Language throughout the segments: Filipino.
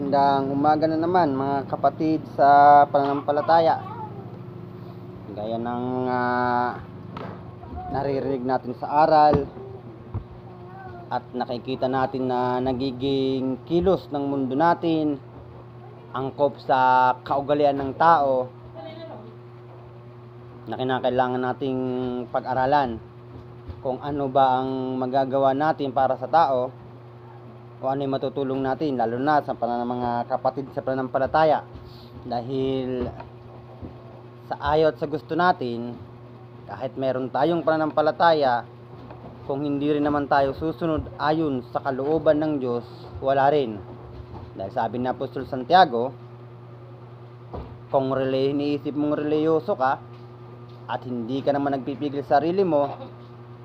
Magandang umaga na naman mga kapatid sa pananampalataya. Gaya ng naririnig natin sa aral at nakikita natin na nagiging kilos ng mundo natin, angkop sa kaugalian ng tao na kinakailangan nating pag-aralan kung ano ba ang magagawa natin para sa tao o ano yung matutulong natin, lalo na sa mga kapatid sa pananampalataya. Dahil sa ayaw at sa gusto natin, kahit meron tayong pananampalataya, kung hindi rin naman tayo susunod ayon sa kalooban ng Diyos, wala rin. Dahil sabi ni Apostol Santiago, kung iniisip mong reliyoso ka at hindi ka naman nagpipigil sa sarili mo,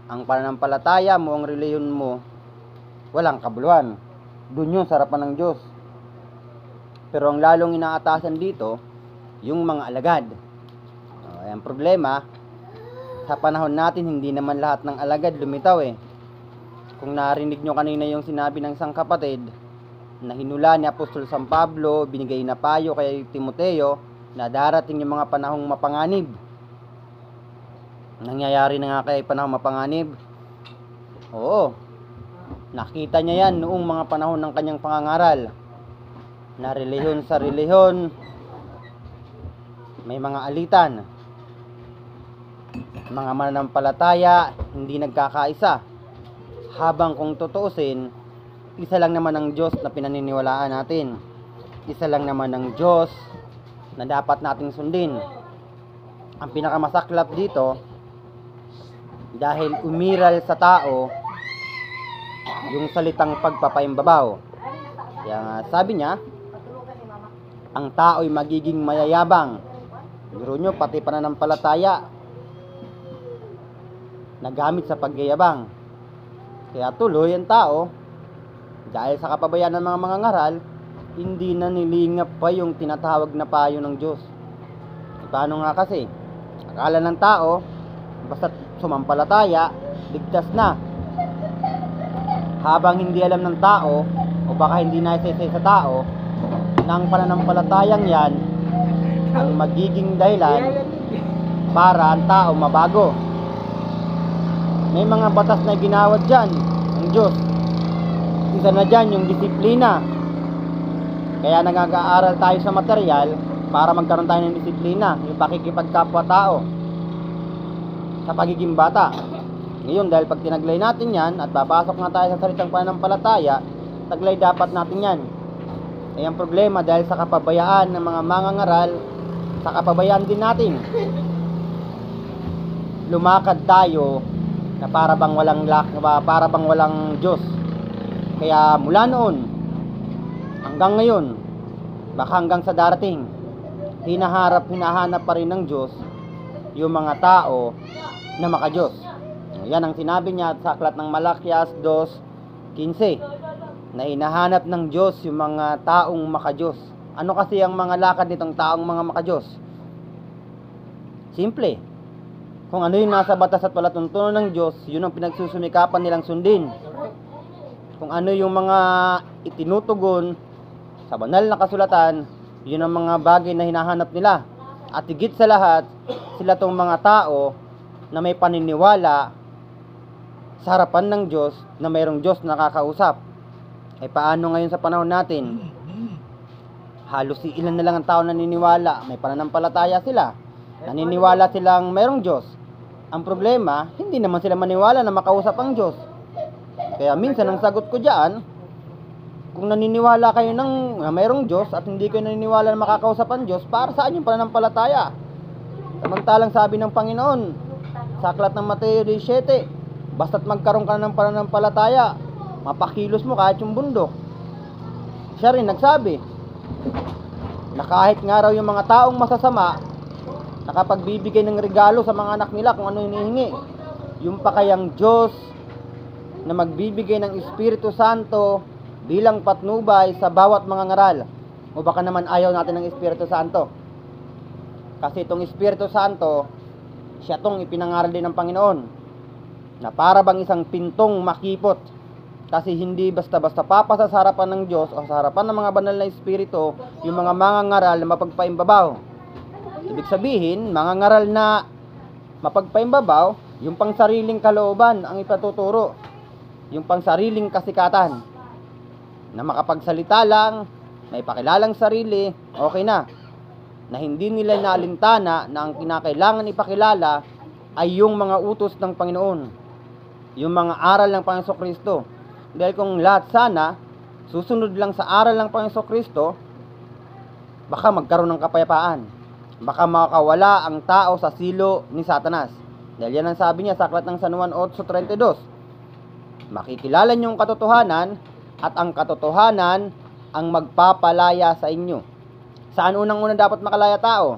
ang pananampalataya mo, ang reliyon mo, walang kabuluhan. Doon yun sa harapan ng Diyos. Pero ang lalong inaatasan dito, yung mga alagad. Ang problema, sa panahon natin, hindi naman lahat ng alagad lumitaw eh. Kung narinig nyo kanina yung sinabi ng isang kapatid, na hinula ni Apostol San Pablo, binigay na payo kay Timoteo, na darating yung mga panahong mapanganib. Nangyayari na nga kay panahong mapanganib. Oo. Nakita niya yan noong mga panahon ng kanyang pangangaral. Na relihiyon sa relihiyon, may mga alitan. Mga mananampalataya, hindi nagkakaisa. Habang kung tutuusin, isa lang naman ang Diyos na pinaniniwalaan natin. Isa lang naman ang Diyos na dapat nating sundin. Ang pinakamasaklap dito, dahil umiral sa tao yung salitang pagpapaimbabaw. Kaya nga sabi niya, ang tao'y magiging mayayabang. Biro nyo, pati pananampalataya nagamit sa pagyayabang. Kaya tuloy ang tao, dahil sa kapabayaan ng mga mangangaral, hindi na nilingap pa yung tinatawag na payo ng Diyos. Paano nga kasi? Akala ng tao, basta sumampalataya, ligtas na. Habang hindi alam ng tao, o baka hindi naisisay sa tao, ng pananampalatayang yan ang magiging dahilan para ang tao mabago. May mga batas na ginawad dyan ng Diyos. Isa na dyan yung disiplina. Kaya nag-aaral tayo sa material para magkaroon tayo ng disiplina, yung pakikipagkapwa-tao sa pagiging bata. Ngayon, dahil pag tinaglay natin yan at papasok na tayo sa salitang pananampalataya, taglay dapat natin yan. Eh ang problema, dahil sa kapabayaan ng mga mangangaral, sa kapabayaan din natin, lumakad tayo na para bang walang Diyos. Kaya mula noon hanggang ngayon, baka hanggang sa darating, hinahanap pa rin ng Diyos yung mga tao na makadiyos. Yan ang sinabi niya sa aklat ng Malakias 2:15, na hinahanap ng Diyos yung mga taong makadiyos. Ano kasi ang mga lakad nitong taong mga makadiyos? Simple. Kung ano yung nasa batas at palatuntunan ng Diyos, yun ang pinagsusumikapan nilang sundin. Kung ano yung mga itinutugon sa banal na kasulatan, yun ang mga bagay na hinahanap nila. At higit sa lahat, sila tong mga tao na may paniniwala sa harapan ng Diyos na mayroong Diyos na nakakausap. Eh paano ngayon sa panahon natin? Halos ilan na lang ang tao naniniwala, may pananampalataya sila, naniniwala silang mayroong Diyos. Ang problema, hindi naman sila maniwala na makausap ang Diyos. Kaya minsan ang sagot ko diyan, kung naniniwala kayo na mayroong Diyos at hindi kayo naniniwala na makakausap ang Diyos, para saan yung pananampalataya? Samantalang sabi ng Panginoon sa aklat ng Mateo 17, basta't magkaroon ka ng pananampalataya, mapakilos mo kahit yung bundok. Siya rin nagsabi na kahit nga raw yung mga taong masasama nakapagbibigay ng regalo sa mga anak nila kung ano hinihingi, yung pa kayang Diyos na magbibigay ng Espiritu Santo bilang patnubay sa bawat mga ngaral. O baka naman ayaw natin ng Espiritu Santo? Kasi itong Espiritu Santo, siya tong ipinangaral din ng Panginoon, na para bang isang pintong makipot Kasi hindi basta-basta papasa sa harapan ng Diyos o sa harapan ng mga banal na espiritu yung mga mangangaral na mapagpaimbabaw. Ibig sabihin, mangangaral na mapagpaimbabaw, yung pangsariling kalooban ang ipatuturo. Yung pangsariling kasikatan. Na makapagsalita lang, may pakilalang sarili, okay na. Na hindi nila naalintana na ang kinakailangan ipakilala ay yung mga utos ng Panginoon. Yung mga aral ng Panginoon Kristo. Dahil kung lahat sana susunod lang sa aral ng Panginoon Kristo, baka magkaroon ng kapayapaan. Baka makawala ang tao sa silo ni Satanas. Dahil yan ang sabi niya sa aklat ng San Juan 8:32. Makikilala niyo ang katotohanan at ang katotohanan ang magpapalaya sa inyo. Saan unang-una dapat makalaya tao?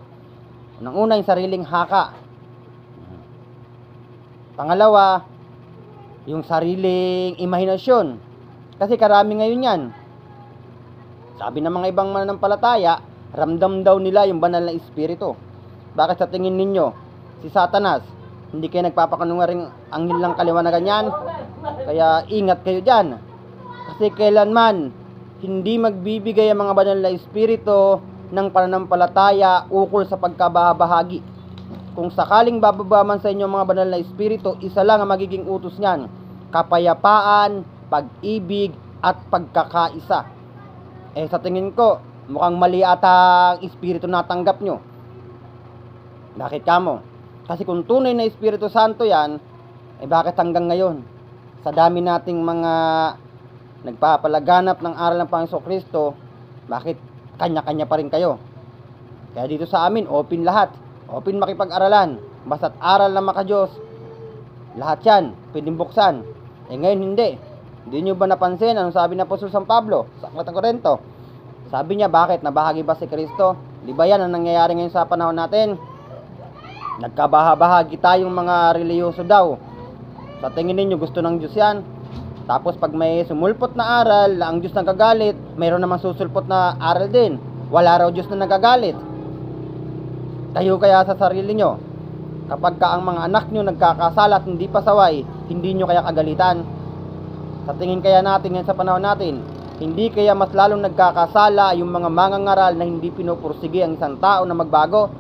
Unang-una yung sariling haka. Pangalawa, yung sariling imahinasyon. Kasi karami ngayon yan. Sabi ng mga ibang mananampalataya, ramdam daw nila yung banal na espiritu. Bakit sa tingin ninyo, si Satanas, hindi kayo nagpapakanungaring anghel ng kaliwanagan yan? Kaya ingat kayo dyan. Kasi kailanman, hindi magbibigay ang mga banal na espiritu ng pananampalataya ukol sa pagkabahagi. Kung sakaling bababa man sa inyo mga banal na espiritu, isa lang ang magiging utos niyan: kapayapaan, pag-ibig, at pagkakaisa. Sa tingin ko, mukhang mali ata ang espiritu na tanggap nyo. Bakit kamo? Kasi kung tunay na Espiritu Santo yan, bakit hanggang ngayon, sa dami nating mga nagpapalaganap ng aral ng Panginoon Kristo, bakit kanya-kanya pa rin kayo? Kaya dito sa amin, open lahat. Open makipag-aralan. Basta't aral na maka-Diyos. Lahat yan, pwedeng buksan. Ngayon hindi. Hindi nyo ba napansin anong sabi ng Apostol San Pablo sa aklat ng Korinto? Sabi niya, bakit? Nabahagi ba si Kristo? Di ba yan ang nangyayari ngayon sa panahon natin? Nagkabahabahagi tayong mga reliyoso daw. Sa tingin ninyo, gusto ng Diyos yan. Tapos pag may sumulpot na aral na ang Diyos nagagalit, mayroon naman susulpot na aral din. Wala raw Diyos na nagagalit. Kayo kaya sa sarili nyo, kapag ka ang mga anak nyo nagkakasala at hindi pasaway, hindi nyo kaya kagalitan? Sa tingin kaya natin ngayon sa panahon natin, hindi kaya mas lalong nagkakasala yung mga mangangaral na hindi pinupursige ang isang tao na magbago?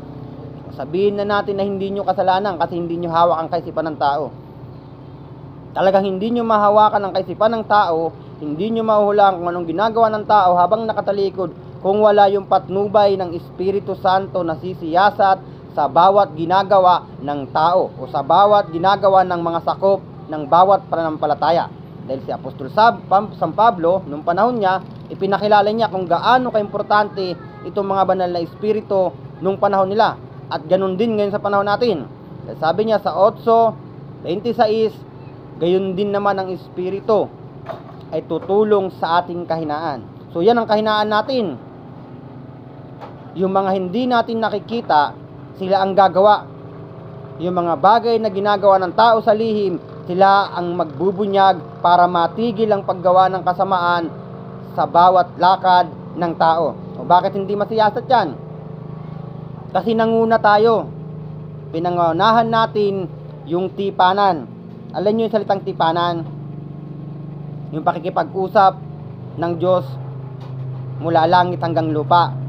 Sabihin na natin na hindi nyo kasalanan kasi hindi nyo hawak ang kaisipan ng tao. Talagang hindi nyo mahawakan ang kaisipan ng tao, hindi nyo mahuhulaan kung anong ginagawa ng tao habang nakatalikod, kung wala yung patnubay ng Espiritu Santo na sisiyasat sa bawat ginagawa ng tao o sa bawat ginagawa ng mga sakop ng bawat pananampalataya. Dahil si Apostol San Pablo, nung panahon niya, ipinakilala niya kung gaano kaimportante itong mga banal na espiritu nung panahon nila. At ganun din ngayon sa panahon natin. Dahil sabi niya sa 8:26, gayon din naman ang espiritu ay tutulong sa ating kahinaan. So yan ang kahinaan natin. Yung mga hindi natin nakikita, sila ang gagawa. Yung mga bagay na ginagawa ng tao sa lihim, sila ang magbubunyag para matigil ang paggawa ng kasamaan sa bawat lakad ng tao. O bakit hindi masiyasat yan? Kasi nanguna tayo. Pinangunahan natin yung tipanan. Alam nyo yung salitang tipanan? Yung pakikipag-usap ng Diyos mula langit hanggang lupa.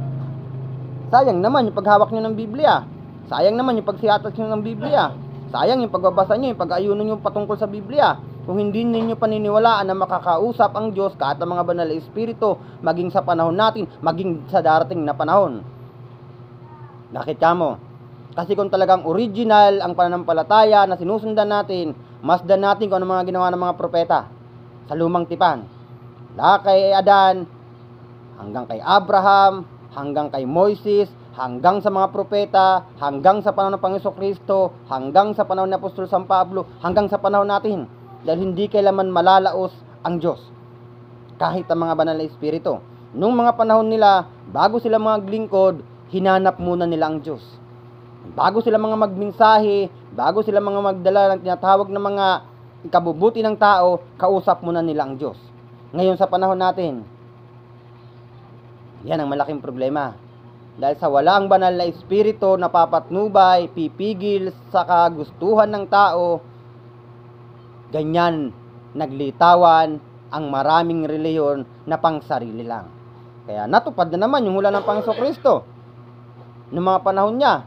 Sayang naman yung paghawak nyo ng Biblia. Sayang naman yung pagsiatas nyo ng Biblia. Sayang yung pagbabasa nyo, yung pag-ayuno nyo patungkol sa Biblia. Kung hindi ninyo paniniwalaan na makakausap ang Diyos kahit ang mga banal na espiritu, maging sa panahon natin, maging sa darating na panahon. Bakit kamo? Kasi kung talagang original ang pananampalataya na sinusundan natin, masdan natin kung ano mga ginawa ng mga propeta sa lumang tipan. Mula kay Adan, hanggang kay Abraham, hanggang kay Moises, hanggang sa mga propeta, hanggang sa panahon ng Panginoon Kristo, hanggang sa panahon ng Apostol San Pablo, hanggang sa panahon natin. Dahil hindi kailanman malalaos ang Diyos. Kahit ang mga banal na espiritu. Nung mga panahon nila, bago sila mga glingkod, hinanap muna nila ang Diyos. Bago sila mga magmensahe, bago sila mga magdala ng tinatawag na mga ikabubuti ng tao, kausap muna nila ang Diyos. Ngayon sa panahon natin, yan ang malaking problema. Dahil sa walang banal na espiritu na papatnubay, pipigil sa kagustuhan ng tao, ganyan naglitawan ang maraming reliyon na pangsarili lang. Kaya natupad na naman yung hula ng Panginoong Kristo noong mga panahon niya.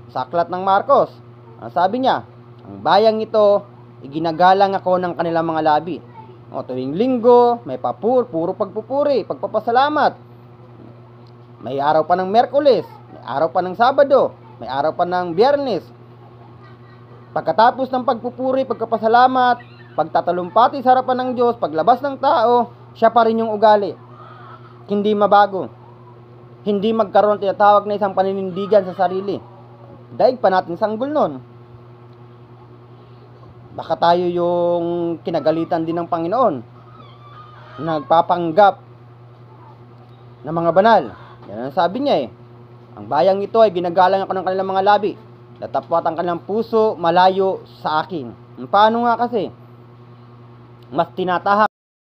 Sa aklat ng Marcos, ang sabi niya, ang bayang ito, iginagalang ako ng kanilang mga labi. O tuwing linggo, may puro pagpupuri, pagpapasalamat. May araw pa ng Miyerkules, may araw pa ng Sabado, may araw pa ng Biyernes. Pagkatapos ng pagpupuri, pagpapasalamat, pagtatalumpati sa harapan ng Diyos, paglabas ng tao, siya pa rin yung ugali. Hindi mabago. Hindi magkaroon tinatawag na isang paninindigan sa sarili. Daig pa natin sanggol nun. Baka tayo yung kinagalitan din ng Panginoon. Nagpapanggap ng mga banal. Yan ang sabi niya eh. Ang bayang ito ay ginagalang ako ng kanilang mga labi. Natapwat ang kanilang puso malayo sa akin. Paano nga kasi? Mas tinatahak